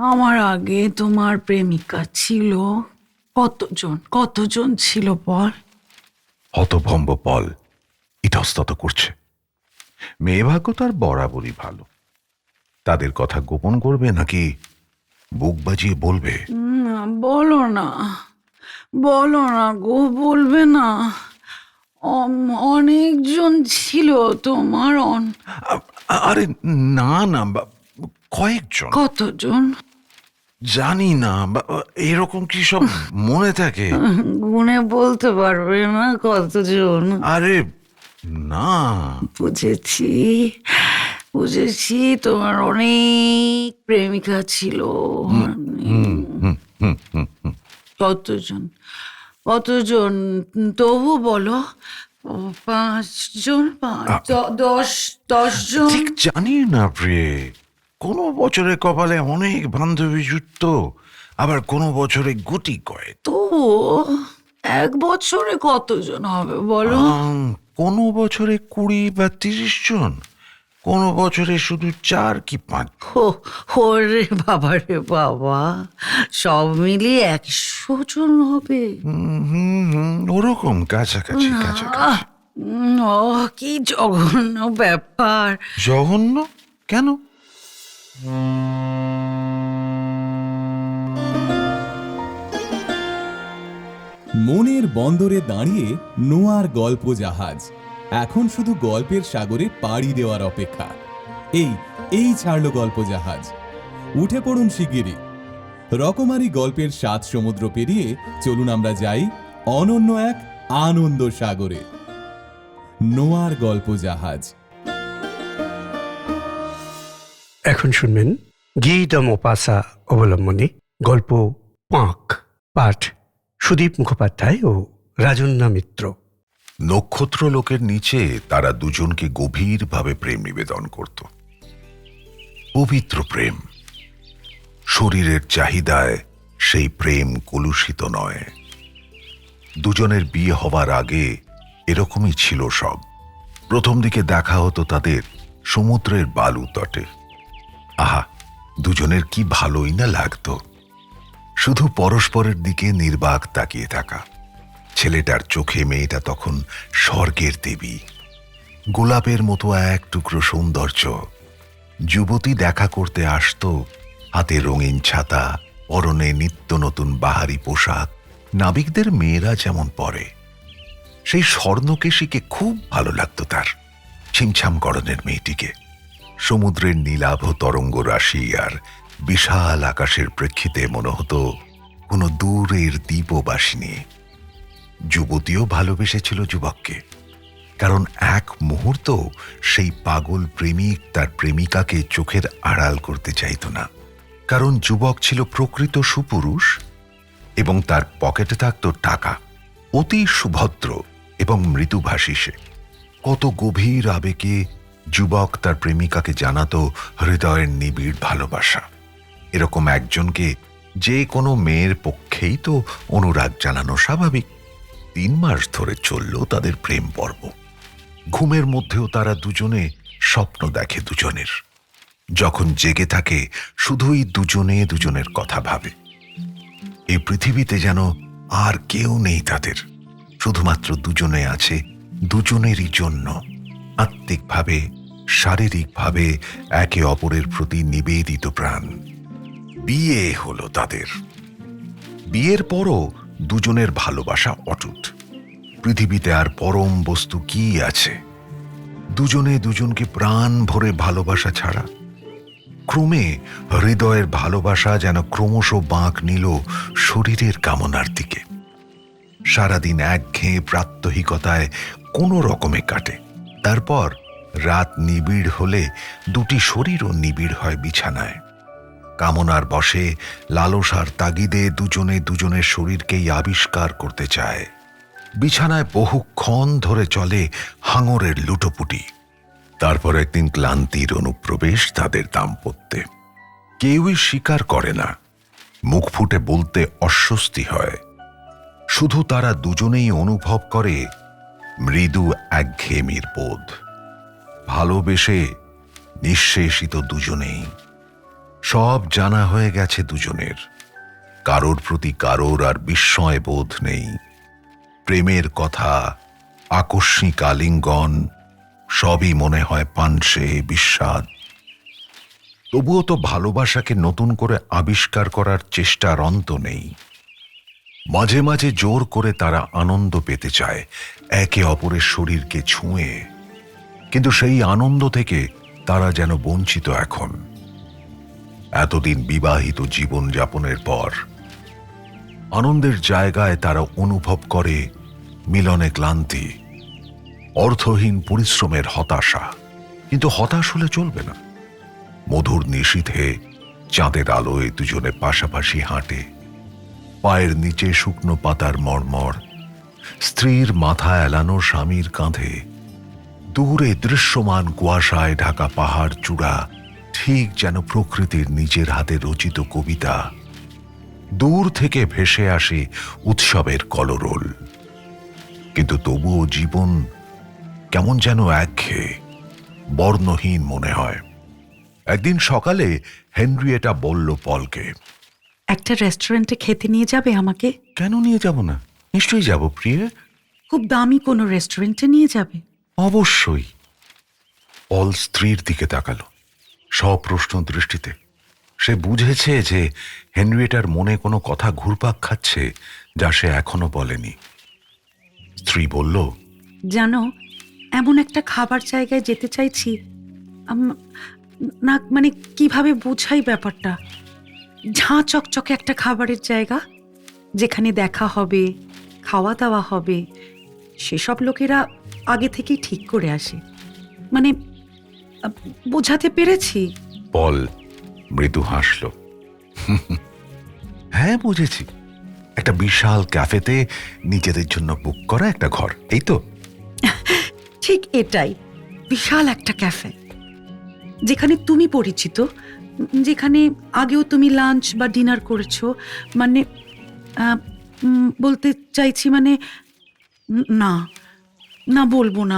আমার আগে তোমার প্রেমিকা ছিল? কতজন কতজন ছিল বল? হতভম্ব পল ইতস্তত করছে। মেয়ে ভাগ্য তার বরাবরই ভালো। তাদের কথা গোপন করবে নাকি বুক বাজিয়ে বলবে? বলো না, বলো না গো, বলবে না? অনেকজন ছিল তোমার আরে না না, কয়েকজন। কতজন? জানি না, এরকম কি সব মনে থাকে? গুনে বলতে পারবে না কতজন? আরে না। বুঝেছি, বুঝেছি, তোমার অনেক প্রেমিকা ছিল। কতজন? কতজন তবু বলো। 5 জন, 10 জন? ঠিক জানি না প্রিয়ে। কোনো বছরে কপালে অনেক বান্ধবী জুটত, আবার কোনো বছরে গুটি কয়েক। তো 1 বছরে কতজন হবে বলো? কোনো বছরে 20 বা 30 জন, কোনো বছরে শুধু 4 কি 5। ওরে বাবা রে বাবা, সব মিলিয়ে 100 জন হবে। ওরকম কাছাকাছি কাছাকাছি। ও কি জঘন্য ব্যাপার! জঘন্য কেন? মনের বন্দরে দাঁড়িয়ে নোয়ার গল্প জাহাজ এখন শুধু গল্পের সাগরে পাড়ি দেওয়ার অপেক্ষা। এই ছাড়ল গল্প জাহাজ। উঠে পড়ুন শিগগিরই। রকমারি গল্পের 7 সমুদ্র পেরিয়ে চলুন আমরা যাই অনন্য এক আনন্দ সাগরে। নোয়ার গল্প জাহাজ। এখন শুনবেন গীত মোপাসা অবলম্বনে গল্প পাঁক, পাঠ সুদীপ মুখোপাধ্যায় ও রাজন্যা মিত্র। নক্ষত্র লোকের নিচে তারা দুজনকে গভীরভাবে প্রেম নিবেদন করত। পবিত্র প্রেম। শরীরের চাহিদায় সেই প্রেম কলুষিত নয়। দুজনের বিয়ে হবার আগে এরকমই ছিল সব। প্রথম দিকে দেখা হতো তাদের সমুদ্রের বালু তটে। আহা, দুজনের কি ভালোই না লাগতো। শুধু পরস্পরের দিকে নির্বাক তাকিয়ে থাকা। ছেলেটার চোখে মেয়েটা তখন স্বর্গের দেবী, গোলাপের মতো এক টুকরো সৌন্দর্য। যুবতী দেখা করতে আসতো হাতে রঙিন ছাতা, পরনে নিত্য নতুন বাহারি পোশাক, নাবিকদের মেয়েরা যেমন পরে। সেই স্বর্ণকেশীকে খুব ভালো লাগতো তার, ছিমছাম গড়নের মেয়েটিকে। সমুদ্রের নীলাভ তরঙ্গ রাশি আর বিশাল আকাশের প্রেক্ষিতে মনে হতো কোনো দূরের দ্বীপবাসিনী। যুবতীও ভালোবেসেছিল যুবককে, কারণ এক মুহূর্ত সেই পাগল প্রেমিক তার প্রেমিকাকে চোখের আড়াল করতে চাইত না। কারণ যুবক ছিল প্রকৃত সুপুরুষ এবং তার পকেটে থাকত টাকা। অতি সুভদ্র এবং মৃদুভাষী সে। কত গভীর আবেগে যুবক তার প্রেমিকাকে জানাতো হৃদয়ের নিবিড় ভালোবাসা। এরকম একজনকে যে কোনো মেয়ের পক্ষেই তো অনুরাগ জানানো স্বাভাবিক। 3 মাস ধরে চলল তাদের প্রেম পর্ব। ঘুমের মধ্যেও তারা দুজনে স্বপ্ন দেখে দুজনের। যখন জেগে থাকে শুধুই দুজনে দুজনের কথা ভাবে। এই পৃথিবীতে যেন আর কেউ নেই তাদের, শুধুমাত্র দুজনে আছে দুজনেরই জন্য। আত্মিকভাবে, শারীরিকভাবে একে অপরের প্রতি নিবেদিত প্রাণ। বিয়ে হলো তাদের। বিয়ের পরও দুজনের ভালোবাসা অটুট। পৃথিবীতে আর পরম বস্তু কি আছে দুজনে দুজনকে প্রাণ ভরে ভালোবাসা ছাড়া? ক্রমে হৃদয়ের ভালোবাসা যেন ক্রমশ বাঁক নিল শরীরের কামনার দিকে। সারাদিন একঘেয়ে প্রাত্যহিকতায় কোনো রকমে কাটে। তারপর রাত নিবিড় হলে দুটি শরীরও নিবিড় হয় বিছানায়। কামনার বশে, লালসার তাগিদে দুজনে দুজনের শরীরকেই আবিষ্কার করতে চায়। বিছানায় বহুক্ষণ ধরে চলে হাঙরের লুটোপুটি। তারপর একদিন ক্লান্তির অনুপ্রবেশ তাদের দাম্পত্যে। কেউই স্বীকার করে না, মুখ ফুটে বলতে অস্বস্তি হয়। শুধু তারা দুজনেই অনুভব করে মৃদু একঘেয়েমির বোধ। ভালোবেসে নিঃশেষিত দুজনেই। সব জানা হয়ে গেছে দুজনের। কারোর প্রতি কারোর আর বিস্ময় বোধ নেই। প্রেমের কথা, আকস্মিক আলিঙ্গন সবই মনে হয় পানসে বিস্বাদ। তবুও তো ভালোবাসাকে নতুন করে আবিষ্কার করার চেষ্টার অন্ত নেই। মাঝে মাঝে জোর করে তারা আনন্দ পেতে চায় একে অপরের শরীরকে ছুঁয়ে, কিন্তু সেই আনন্দ থেকে তারা যেন বঞ্চিত এখন। এতদিন বিবাহিত জীবন যাপনের পর আনন্দের জায়গায় তারা অনুভব করে মিলনে ক্লান্তি, অর্থহীন পরিশ্রমের হতাশা। কিন্তু হতাশ হলে চলবে না। মধুর নিশীথে চাঁদের আলোয় দুজনে পাশাপাশি হাঁটে। পায়ের নিচে শুকনো পাতার মর্মর, স্ত্রীর মাথা এলানো স্বামীর কাঁধে, দূরে দৃশ্যমান কুয়াশায় ঢাকা পাহাড় চূড়া ঠিক যেন প্রকৃতির নিজের হাতে রচিত কবিতা। দূর থেকে ভেসে আসে উৎসবের কলরোল। কিন্তু তবুও জীবন কেমন যেন একঘেয়ে, বর্ণহীন মনে হয়। একদিন সকালে হেনরিয়েটা বলল পলকে, একটা রেস্টুরেন্টে খেতে নিয়ে যাবে আমাকে? কেন নিয়ে যাব না? নিশ্চয়ই যাব প্রিয়ে। খুব দামি কোনো রেস্টুরেন্টে নিয়ে যাবে? অবশ্যই। পল স্ত্রীর দিকে তাকালো সপ্রশ্ন দৃষ্টিতে। সে বুঝেছে যে হেনরিয়েটার মনে কোনো কথা ঘুরপাক খাচ্ছে যা সে এখনো বলেনি। স্ত্রী বলল, জানো, এমন একটা খাবার জায়গায় যেতে চাইছি। না মানে কিভাবে বোঝাই ব্যাপারটা। ঝাঁ চকচকে একটা খাবারের জায়গা, যেখানে দেখা হবে, খাওয়া দাওয়া হবে। সেসব লোকেরা আগে থেকেই ঠিক করে আসে। মানে বোঝাতে পেরেছি? পল মৃদু হাসল। হ্যাঁ, বুঝেছি। একটা বিশাল ক্যাফেতে নিজেদের জন্য বুক করা একটা ঘর, এই তো? ঠিক এটাই, বিশাল একটা ক্যাফে, যেখানে তুমি পরিচিত, যেখানে আগেও তুমি লাঞ্চ বা ডিনার করেছো। মানে বলতে চাইছি, মানে না না বলবো না,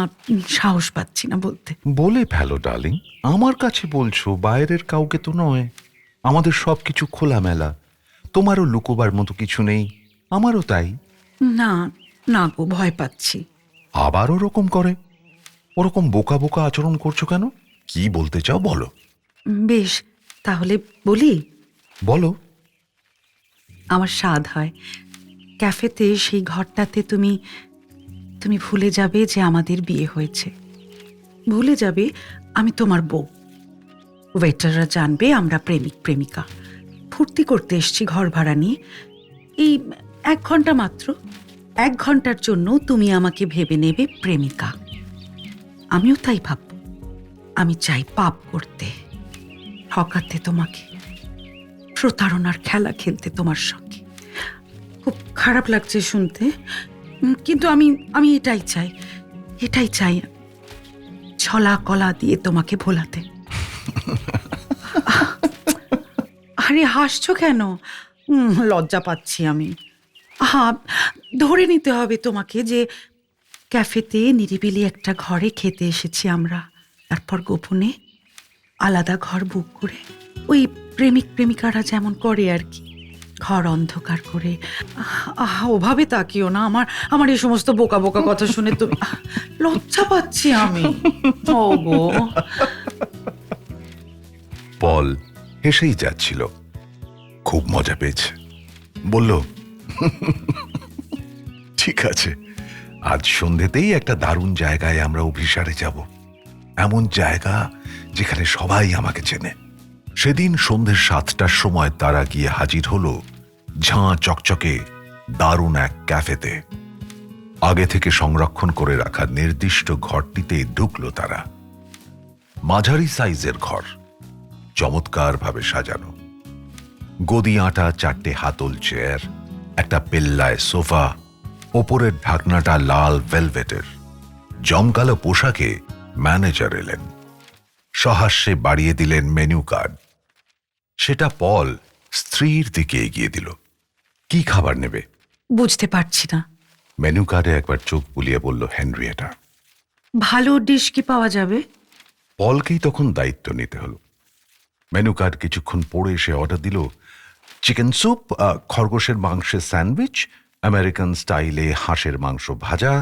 সাহস পাচ্ছি না বলতে। বলে ফেলো ডার্লিং, আমার কাছে বলছো, বাইরের কাউকে তো নয়। আমাদের সবকিছু খোলামেলা, তোমারও লুকোবার মতো কিছু নেই, আমারও তাই। না না গো, ভয় পাচ্ছি। আবার ওরকম করে, ওরকম বোকা বোকা আচরণ করছো কেন? কি বলতে চাও বলো। বেশ, তাহলে বলি। বলো। আমার স্বাদ হয় ক্যাফেতে, সেই ঘরটাতে তুমি তুমি ভুলে যাবে যে আমাদের বিয়ে হয়েছে। ভুলে যাবে আমি তোমার বউ। ওয়েটাররা জানবে আমরা প্রেমিক প্রেমিকা। ফুর্তি করতে এসছি ঘর ভাড়া নিয়ে। এই 1 ঘন্টা মাত্র, 1 ঘন্টার জন্য তুমি আমাকে ভেবে নেবে প্রেমিকা। আমিও তাই ভাবব। আমি চাই পাপ করতে, ঠকাতে তোমাকে, প্রতারণার খেলা খেলতে তোমার সঙ্গে। খুব খারাপ লাগছে শুনতে, কিন্তু আমি এটাই চাই, এটাই চাই। ছলা কলা দিয়ে তোমাকে ভোলাতে। আরে হাসছো কেন? লজ্জা পাচ্ছি আমি। ধরে নিতে হবে তোমাকে যে ক্যাফেতে নিরিবিলি একটা ঘরে খেতে এসেছি আমরা। তারপর গোপনে আলাদা ঘর বুক করে, ওই প্রেমিক প্রেমিকারা যেমন করে আর কি, ঘর অন্ধকার করে। ওভাবে তাকিও না, আমার এই সমস্ত বোকা বোকা কথা শুনে তো লজ্জা পাচ্ছি আমি। ও গো। পল হেসেই যাচ্ছিল, খুব মজা পেয়েছে। বলল, ঠিক আছে, আজ সন্ধ্যেতেই একটা দারুণ জায়গায় আমরা অভিসারে যাব। এমন জায়গা যেখানে সবাই আমাকে চেনে। সেদিন সন্ধ্যে 7টার সময় তারা গিয়ে হাজির হলো ঝাঁ চকচকে দারুণ এক ক্যাফেতে। আগে থেকে সংরক্ষণ করে রাখা নির্দিষ্ট ঘরটিতে ঢুকলো তারা। মাঝারি সাইজের ঘর, চমৎকারভাবে সাজানো। গদি আঁটা 4টে হাতল চেয়ার, একটা পেল্লায় সোফা, ওপরের ঢাকনাটা লাল ভেলভেটের। জমকালো পোশাকে ম্যানেজার এলেন, সহাস্যে বাড়িয়ে দিলেন মেনু কার্ড। সেটা পল স্ত্রীর দিকে এগিয়ে দিল। কি খাবার নেবে? বুঝতে পারছি না। মেনু কার্ডে একবার চোখ বুলিয়ে বলল হেনরিয়েটা। ভালো ডিশ কি পাওয়া যাবে? পলকেই তখন দায়িত্ব নিতে হলো। মেনু কার্ড কিছুক্ষণ পড়ে সে অর্ডার দিল চিকেন স্যুপ, খরগোশের মাংসের স্যান্ডউইচ, আমেরিকান স্টাইলে হাঁসের মাংস ভাজা,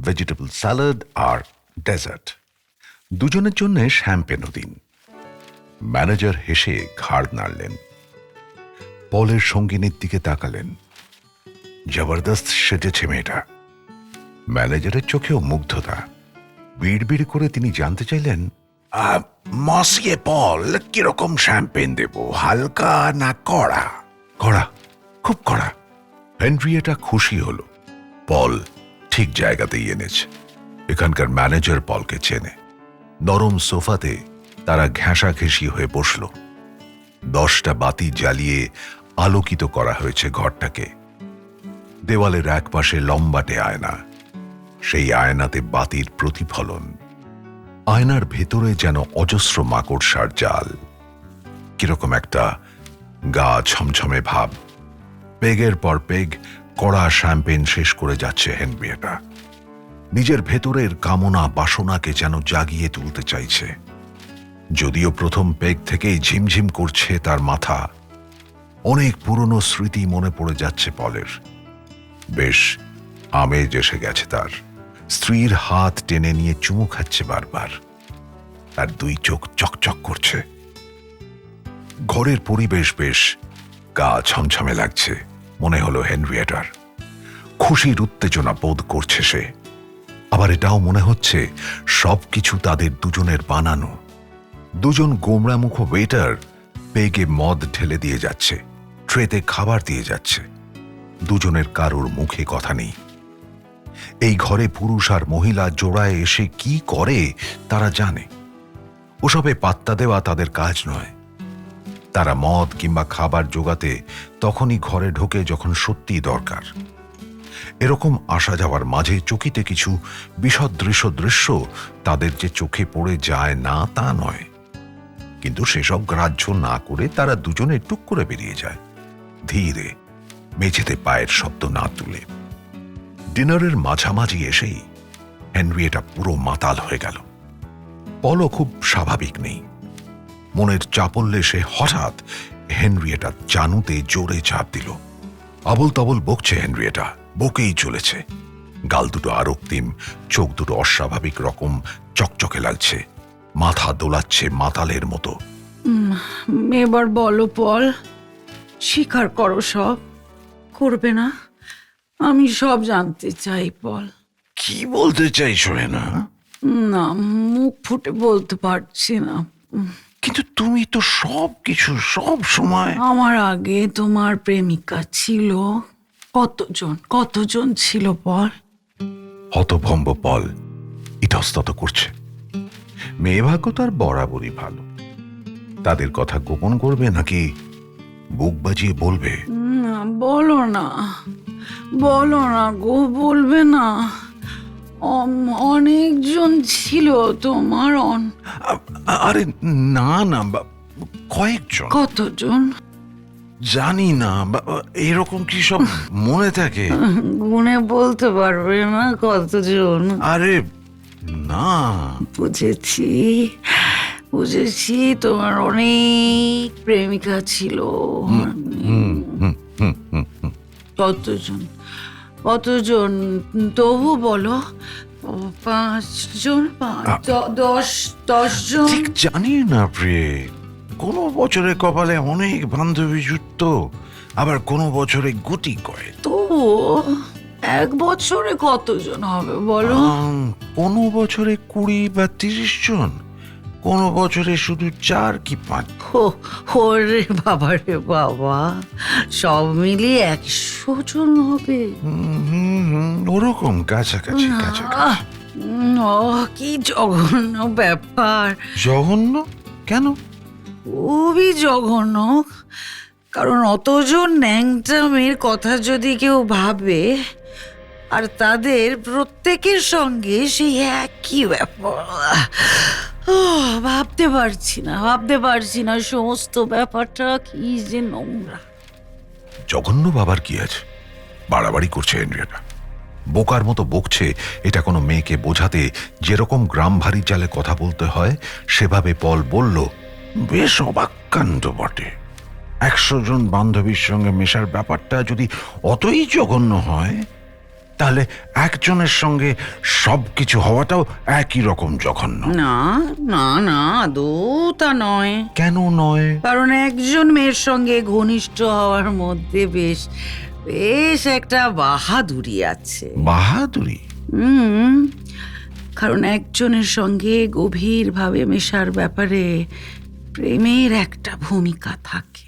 ভেজিটেবল স্যালাড আর ডেজার্ট। দুজনের জন্য শ্যাম্পেনও দিন। ম্যানেজার হেসে ঘাড় নাড়লেন, পলের সঙ্গিনীর দিকে তাকালেন। জবরদস্ত সেজেছে মেয়েটা। ম্যানেজারের চোখেও মুগ্ধতা। বিড়বিড় করে তিনি জানতে চাইলেন, মসিয়ে পল, কিরকম শ্যাম্পেন দেব, হালকা না কড়া? কড়া, খুব কড়া। হেনরিয়েটা খুশি হলো। পল ঠিক জায়গাতেই এনেছে। এখানকার ম্যানেজার পলকে চেনে। নরম সোফাতে তারা ঘেঁষাঘেঁষি হয়ে বসল। 10টা বাতি জ্বালিয়ে আলোকিত করা হয়েছে ঘরটাকে। দেওয়ালের একপাশে লম্বাটে আয়না, সেই আয়নাতে বাতির প্রতিফলন। আয়নার ভেতরে যেন অজস্র মাকড়সার জাল। কিরকম একটা গা ছমছমে ভাব। পেগের পর পেগ কড়া শ্যাম্পেন শেষ করে যাচ্ছে হেনরিয়েটা। নিজের ভেতরের কামনা বাসনাকে যেন জাগিয়ে তুলতে চাইছে। যদিও প্রথম পেগ থেকেই ঝিমঝিম করছে তার মাথা। অনেক পুরনো স্মৃতি মনে পড়ে যাচ্ছে পলের। বেশ আমেজ এসে গেছে তার। স্ত্রীর হাত টেনে নিয়ে চুমু খাচ্ছে বারবার। তার 2 চোখ চকচক করছে। ঘরের পরিবেশ বেশ গা ছমছমে লাগছে মনে হলো হেনরিয়েটার। খুশির উত্তেজনা বোধ করছে সে। আবার এটাও মনে হচ্ছে সবকিছু তাদের দুজনের বানানো। দুজন গোমড়ামুখ ওয়েটার পেগে মদ ঢেলে দিয়ে যাচ্ছে, ট্রেতে খাবার দিয়ে যাচ্ছে। দুজনের কারোর মুখে কথা নেই। এই ঘরে পুরুষ আর মহিলা জোড়ায় এসে কি করে তারা জানে। ওসবে পাত্তা দেওয়া তাদের কাজ নয়। তারা মদ কিংবা খাবার জোগাতে তখনই ঘরে ঢোকে যখন সত্যিই দরকার। এরকম আসা যাওয়ার মাঝে চকিতে কিছু বিসদৃশ্য দৃশ্য তাদের যে চোখে পড়ে যায় না তা নয়, কিন্তু সেসব গ্রাহ্য না করে তারা দুজনে টুক করে বেরিয়ে যায়, ধীরে, মেঝেতে পায়ের শব্দ না তুলে। ডিনারের মাঝামাঝি এসেই হেনরিয়েটা পুরো মাতাল হয়ে গেল। পলও খুব স্বাভাবিক নেই। মনের চাপল্যে সে হঠাৎ হেনরিয়েটা জানুতে জোরে চাপ দিল। আবল তাবল বকছে হেনরিয়েটা, বকেই চলেছে। গাল দুটো আরক্তিম, চোখ দুটো অস্বাভাবিক রকম চকচকে লাগছে, মাথা দোলাচ্ছে মাতালের মতো। এবার বলো পল, স্বীকার করো সব। করবে না? আমি সব জানতে চাই পল। কি বলতে চাইছো না? না, মুখ ফুটে বলতে পারছি না। কিন্তু তুমি তো সব কিছু সব সময়। আমার আগে তোমার প্রেমিকা ছিল। কতজন ছিল পল? হতভম্ব পল ইতস্তত করছে। মেয়ে ভাগ্য তার বরাবরই ভালো। তাদের কথা গোপন করবে নাকি বুক বাজিয়ে বলবে? না, বলো না গো, বলবে না। অনেকজন ছিল তোমার। আরে না না, কয়েকজন। কতজন? জানি না, এরকম কি সব মনে থাকে? গুনে বলতে পারবে না কতজন? আরে না। বুঝেছি তোমার অনেক প্রেমিকা ছিল। কতজন তবু বলো। 5 জন, 10 জন? ঠিক জানি না প্রিয়ে। কোনো বছরে কপালে অনেক বান্ধবী জুটত, আবার কোনো বছরে গুটি কয়। তো 1 বছরে কতজন হবে বলো? কোনো বছরে 20 বা 30 জন, কোনো বছরে শুধু 4 কি 5। ওরে বাবা রে বাবা, সব মিলিয়ে 100 জন হবে। ওরকম কাছাকাছি কাছাকাছি। কি জঘন্য ব্যাপার। জঘন্য কেন? খুবই জঘন্য। কারণ অতজন ন্যাংটা মেয়ের কথা যদি কেউ ভাবে, আর তাদের প্রত্যেকের সঙ্গে সেই একই ব্যাপার, ভাবতে পারছি না সমস্ত ব্যাপারটা কি যে নোংরা। জঘন্য বাবার কি আছে? বাড়াবাড়ি করছে হেনরিয়েটা। বোকার মতো বকছে। এটা কোনো মেয়েকে বোঝাতে যেরকম গ্রাম ভারী চালে কথা বলতে হয় সেভাবে পল বলল, বেশ অবাক কাণ্ড বটে। 100 জন বান্ধবীর সঙ্গে মেশার ব্যাপারটা যদি অতই জঘন্য হয়, তাহলে একজনের সঙ্গে সবকিছু হওয়াটাও একই রকম জঘন্য। না না না, আদৌ তা নয়। কেন নয়? কারণ একজন মেয়ের সঙ্গে ঘনিষ্ঠ হওয়ার মধ্যে বেশ বেশ একটা বাহাদুরি আছে। বাহাদুরি? হুম, কারণ একজনের সঙ্গে গভীরভাবে মেশার ব্যাপারে প্রেমের একটা ভূমিকা থাকে,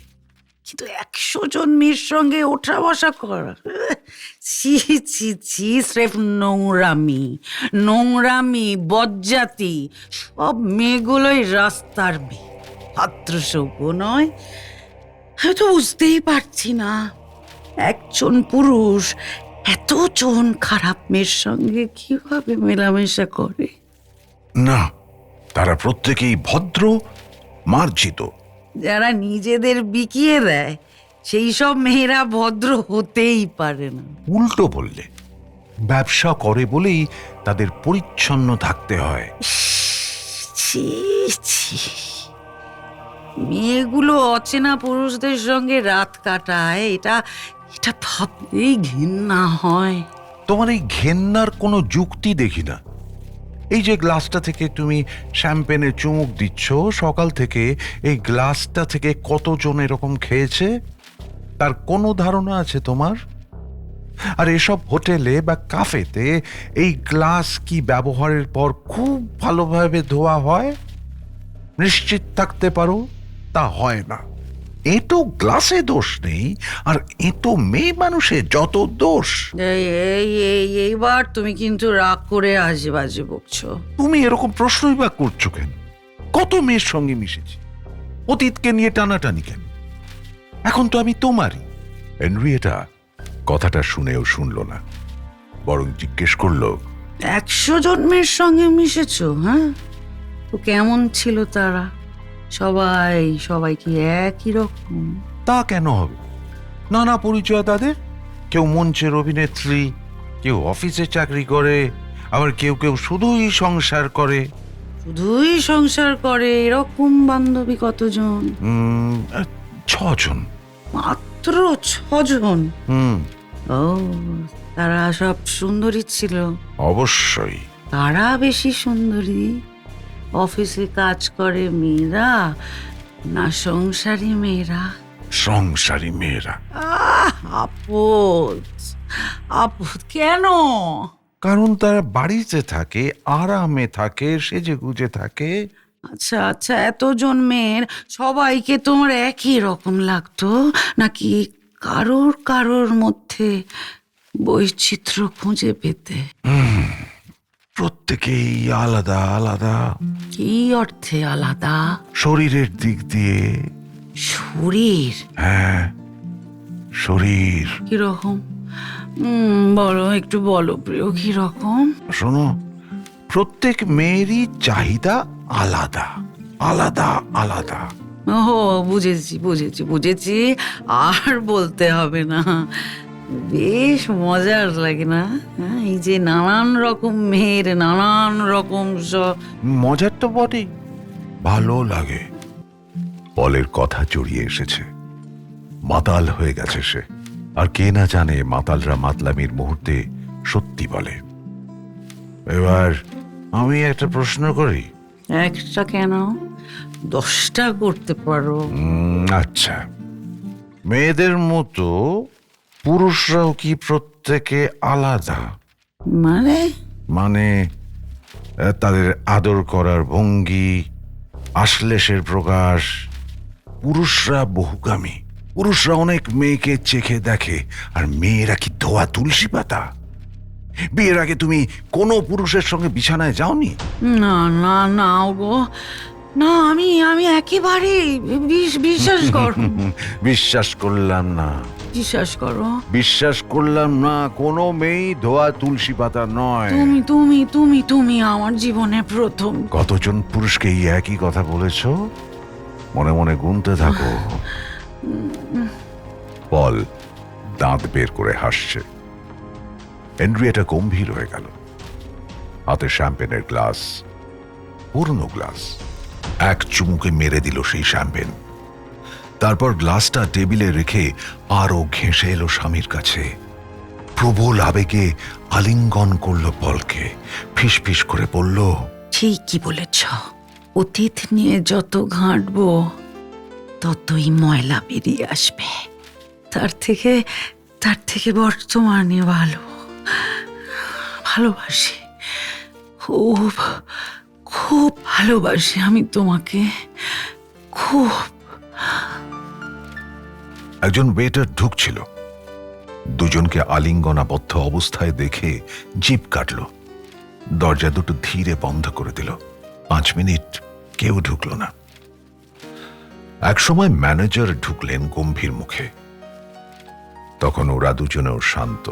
কিন্তু 100 জন মেয়ের সঙ্গে ওঠা বসা করা, ছি ছি ছি, স্রেফ নোংরামি, নোংরামি, বজ্জাতি। সব মেয়েগুলোই রাস্তার মেয়ে, পাত্রসভ্য নয়। আমি তো বুঝতেই পারছি না একজন পুরুষ এতজন খারাপ মেয়ের সঙ্গে কিভাবে মেলামেশা করে। না, তারা প্রত্যেকেই ভদ্র, মার্জিত। যারা নিজেদের বিকিয়ে দেয় সেই সব মেয়েরা ভদ্র হতেই পারে না। উল্টো বললে, ব্যবসা করে বলেই তাদের পরিচ্ছন্ন থাকতে হয়। ছি ছি, মেয়েগুলো অচেনা পুরুষদের সঙ্গে রাত কাটায়, এটা এটা ভাবলেই ঘৃণা হয়। তোমার এই ঘেন্নার কোনো যুক্তি দেখি না। এই যে গ্লাসটা থেকে তুমি শ্যাম্পেনে চুমুক দিচ্ছ, সকাল থেকে এই গ্লাসটা থেকে কতজন এরকম খেয়েছে তার কোনো ধারণা আছে তোমার? আর এসব হোটেলে বা কাফেতে এই গ্লাস কি ব্যবহারের পর খুব ভালোভাবে ধোয়া হয়? নিশ্চিত থাকতে পারো তা হয় না। এ তো গ্লাসে দোষ নেই, আর এ তো মেয়ে মানুষের যত দোষ। এইবার তুমি কিন্তু রাগ করে আজেবাজে বকছো। তুমি এরকম প্রশ্নই বা করছো কেন? কত মেয়ের সঙ্গে মিশেছি, অতীতকে নিয়ে টানাটানি কেন? এখন তো আমি তোমারই। হেনরিয়েটা কথাটা শুনেও শুনল না, বরং জিজ্ঞেস করলো, 100 জন মেয়ের সঙ্গে মিশেছো? হ্যাঁ, তো কেমন ছিল তারা? সবাই সবাই কি একই রকম? তা কেন হবে? নানা পরিচয় তাদের। কেউ মঞ্চের অভিনেত্রী, কেউ অফিসে চাকরি করে, আবার কেউ কেউ শুধুই সংসার করে। শুধুই সংসার করে এরকম বান্ধবী কতজন? 6 জন। মাত্র 6 জন? ও, তারা সব সুন্দরী ছিল? অবশ্যই। তারা বেশি সুন্দরী? অফিসে কাজ করে মেয়েরা না সংসারী মেয়েরা? সংসারী মেয়েরা। আপদ আপদ কেন? কারণ তারা বাড়িতে থাকে, আরামে থাকে, সেজে গুজে থাকে। আচ্ছা আচ্ছা, এতজন মেয়ের সবাইকে তোমার একই রকম লাগতো, নাকি কারোর কারোর মধ্যে বৈচিত্র্য খুঁজে পেতে? প্রত্যেকেই আলাদা আলাদা। কি অর্থে আলাদা? শরীরের দিক দিয়ে। শরীর? হ্যাঁ, শরীর। কিরকম? বলো, একটু বলো প্রিয়, কিরকম? শোনো, প্রত্যেক মেয়েরই চাহিদা আলাদা আলাদা আলাদা। ও, বুঝেছি বুঝেছি বুঝেছি, আর বলতে হবে না। বেশ মজার লাগে না? হ্যাঁ, এই যে নানান রকম মেয়ের নানান রকম মজার তো বটেই, ভালো লাগে। পলের কথা জড়িয়ে এসেছে, মাতাল হয়ে গেছে সে। আর কে না জানে মাতালরা মাতলামির মুহূর্তে সত্যি বলে। এবার আমি একটা প্রশ্ন করি। একটা কেন, 10টা করতে পারো। আচ্ছা, মেয়েদের মতো পুরুষরাও কি প্রত্যেকে আলাদা? মানে? মানে তাদের আদর করার ভঙ্গি, আশ্লেষের প্রকাশ। পুরুষরা বহুগামী, পুরুষরা অনেক মেয়েকে চেখে দেখে, আর মেয়েরা কি ধোয়া তুলসী পাতা? বিয়ের আগে তুমি কোনো পুরুষের সঙ্গে বিছানায় যাওনি? না না না গো, না, আমি আমি একেবারে বিশ্বাস করো। বিশ্বাস করলাম না। বিশ্বাস করো। বিশ্বাস করলাম না। কোনো মেয়ে ধোয়া তুলসী পাতা নয়। তুমি তুমি তুমি তুমি আমার জীবনে প্রথম। কতজন পুরুষকে এই একই কথা বলেছো? মনে মনে গুনতে থাকো। পল দাঁত বের করে হাসছে। হেনরিয়েটা গম্ভীর হয়ে গেল। হাতে শ্যাম্পেনের গ্লাস, পুরনো গ্লাস। এক চুমুকে মেরে দিল সেই শ্যাম্পেন। তারপর গ্লাসটা টেবিলে রেখে আরো ঘেঁষে এলো স্বামীর কাছে। প্রবল আবেগে আলিঙ্গন করল পলকে, ফিসফিস করে বলল, ঠিকই বলেছ, অতীত নিয়ে যত ঘাঁটবো ততই ময়লা বেরিয়ে আসবে। তার থেকে বর্তমানে ভালোবাসি, খুব খুব ভালোবাসি আমি তোমাকে, খুব। একজন ওয়েটার ঢুকছিল। দুজনকে আলিঙ্গনাবদ্ধ অবস্থায় দেখে জিভ কাটল, দরজা দুটো ধীরে বন্ধ করে দিল। 5 মিনিট কেউ ঢুকল না। একসময় ম্যানেজার ঢুকলেন গম্ভীর মুখে। তখন ওরা দুজনেও শান্ত।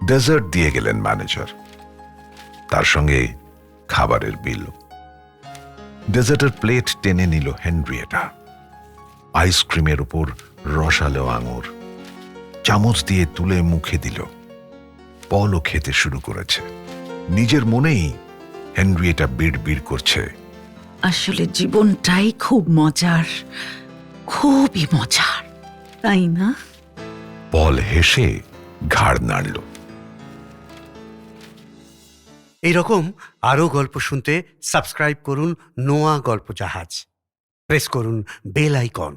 ডেজার্ট দিয়ে গেলেন ম্যানেজার, তার সঙ্গে খাবারের বিল। ডেজার্টের প্লেট টেনে নিল হেনরিয়েটা। আইসক্রিমের উপর রসালো আঙুর চামচ দিয়ে তুলে মুখে দিল। পলও খেতে শুরু করেছে। নিজের মনেই হেনরিয়েটা বিড় করছে, আসলে জীবনটাই খুব মজার, খুবই মজার, তাই না? পল হেসে ঘাড় নাড়ল। এইরকম আরও গল্প শুনতে সাবস্ক্রাইব করুন নোয়া গল্প জাহাজ, প্রেস করুন বেল আইকন।